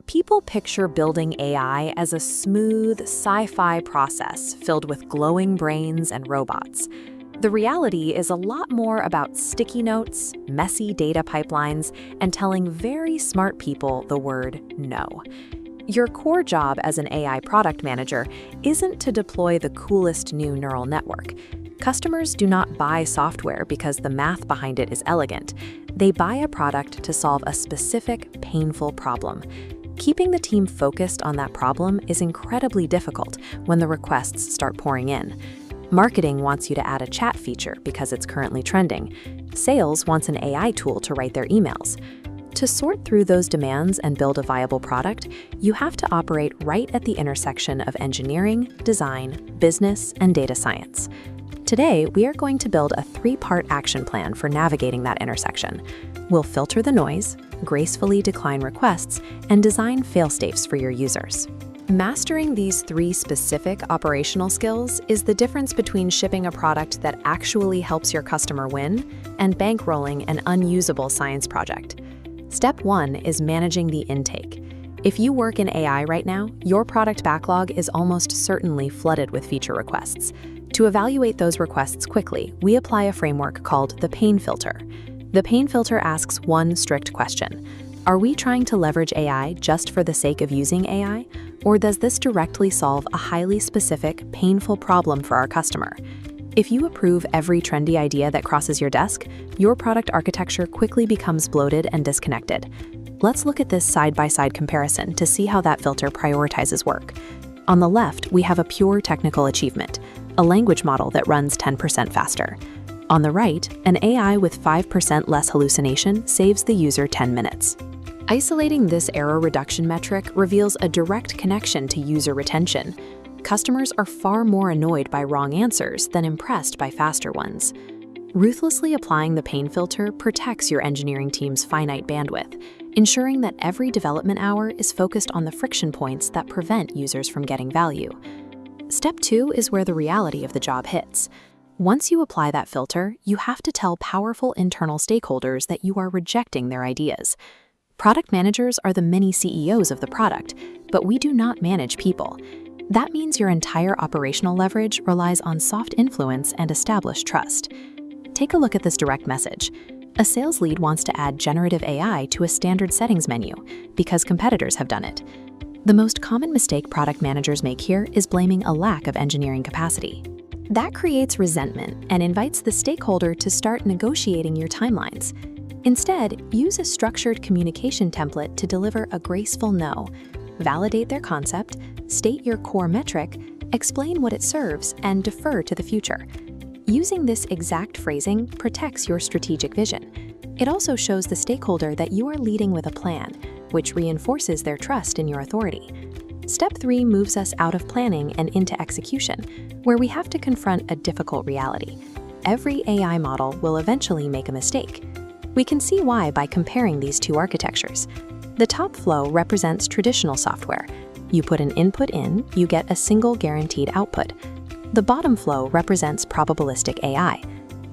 People picture building AI as a smooth, sci-fi process filled with glowing brains and robots. The reality is a lot more about sticky notes, messy data pipelines, and telling very smart people the word no. Your core job as an AI product manager isn't to deploy the coolest new neural network. Customers do not buy software because the math behind it is elegant. They buy a product to solve a specific, painful problem. Keeping the team focused on that problem is incredibly difficult when the requests start pouring in. Marketing wants you to add a chat feature because it's currently trending. Sales wants an AI tool to write their emails. To sort through those demands and build a viable product, you have to operate right at the intersection of engineering, design, business, and data science. Today, we are going to build a 3-part action plan for navigating that intersection. We'll filter the noise, gracefully decline requests, and design fail-safes for your users. Mastering these 3 specific operational skills is the difference between shipping a product that actually helps your customer win and bankrolling an unusable science project. Step 1 is managing the intake. If you work in AI right now, your product backlog is almost certainly flooded with feature requests. To evaluate those requests quickly, we apply a framework called the pain filter. The pain filter asks one strict question. Are we trying to leverage AI just for the sake of using AI? Or does this directly solve a highly specific, painful problem for our customer? If you approve every trendy idea that crosses your desk, your product architecture quickly becomes bloated and disconnected. Let's look at this side-by-side comparison to see how that filter prioritizes work. On the left, we have a pure technical achievement, a language model that runs 10% faster. On the right, an AI with 5% less hallucination saves the user 10 minutes. Isolating this error reduction metric reveals a direct connection to user retention. Customers are far more annoyed by wrong answers than impressed by faster ones. Ruthlessly applying the pain filter protects your engineering team's finite bandwidth, ensuring that every development hour is focused on the friction points that prevent users from getting value. Step 2 is where the reality of the job hits. Once you apply that filter, you have to tell powerful internal stakeholders that you are rejecting their ideas. Product managers are the mini CEOs of the product, but we do not manage people. That means your entire operational leverage relies on soft influence and established trust. Take a look at this direct message. A sales lead wants to add generative AI to a standard settings menu because competitors have done it. The most common mistake product managers make here is blaming a lack of engineering capacity. That creates resentment and invites the stakeholder to start negotiating your timelines. Instead, use a structured communication template to deliver a graceful no. Validate their concept, state your core metric, explain what it serves, and defer to the future. Using this exact phrasing protects your strategic vision. It also shows the stakeholder that you are leading with a plan, which reinforces their trust in your authority. Step 3 moves us out of planning and into execution, where we have to confront a difficult reality. Every AI model will eventually make a mistake. We can see why by comparing these 2 architectures. The top flow represents traditional software. You put an input in, you get a single guaranteed output. The bottom flow represents probabilistic AI.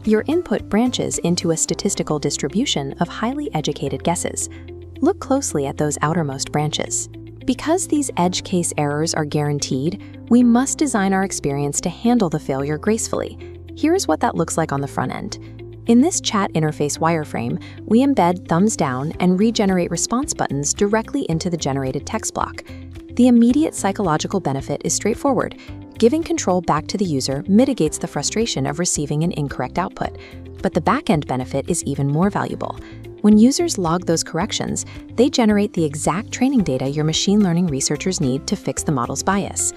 Your input branches into a statistical distribution of highly educated guesses. Look closely at those outermost branches. Because these edge case errors are guaranteed, we must design our experience to handle the failure gracefully. Here's what that looks like on the front end. In this chat interface wireframe, we embed thumbs down and regenerate response buttons directly into the generated text block. The immediate psychological benefit is straightforward. Giving control back to the user mitigates the frustration of receiving an incorrect output. But the back-end benefit is even more valuable. When users log those corrections, they generate the exact training data your machine learning researchers need to fix the model's bias.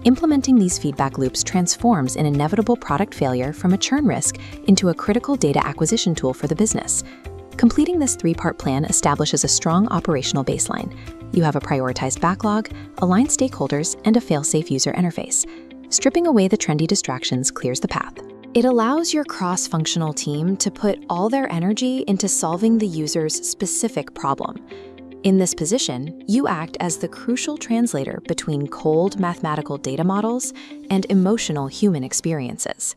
Implementing these feedback loops transforms an inevitable product failure from a churn risk into a critical data acquisition tool for the business. Completing this 3-part plan establishes a strong operational baseline. You have a prioritized backlog, aligned stakeholders, and a fail-safe user interface. Stripping away the trendy distractions clears the path. It allows your cross-functional team to put all their energy into solving the user's specific problem. In this position, you act as the crucial translator between cold mathematical data models and emotional human experiences.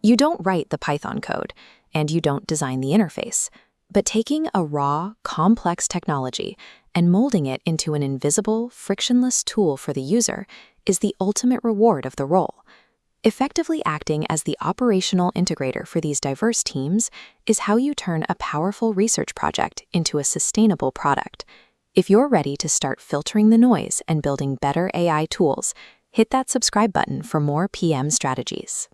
You don't write the Python code, and you don't design the interface. But taking a raw, complex technology and molding it into an invisible, frictionless tool for the user is the ultimate reward of the role. Effectively acting as the operational integrator for these diverse teams is how you turn a powerful research project into a sustainable product. If you're ready to start filtering the noise and building better AI tools, hit that subscribe button for more PM strategies.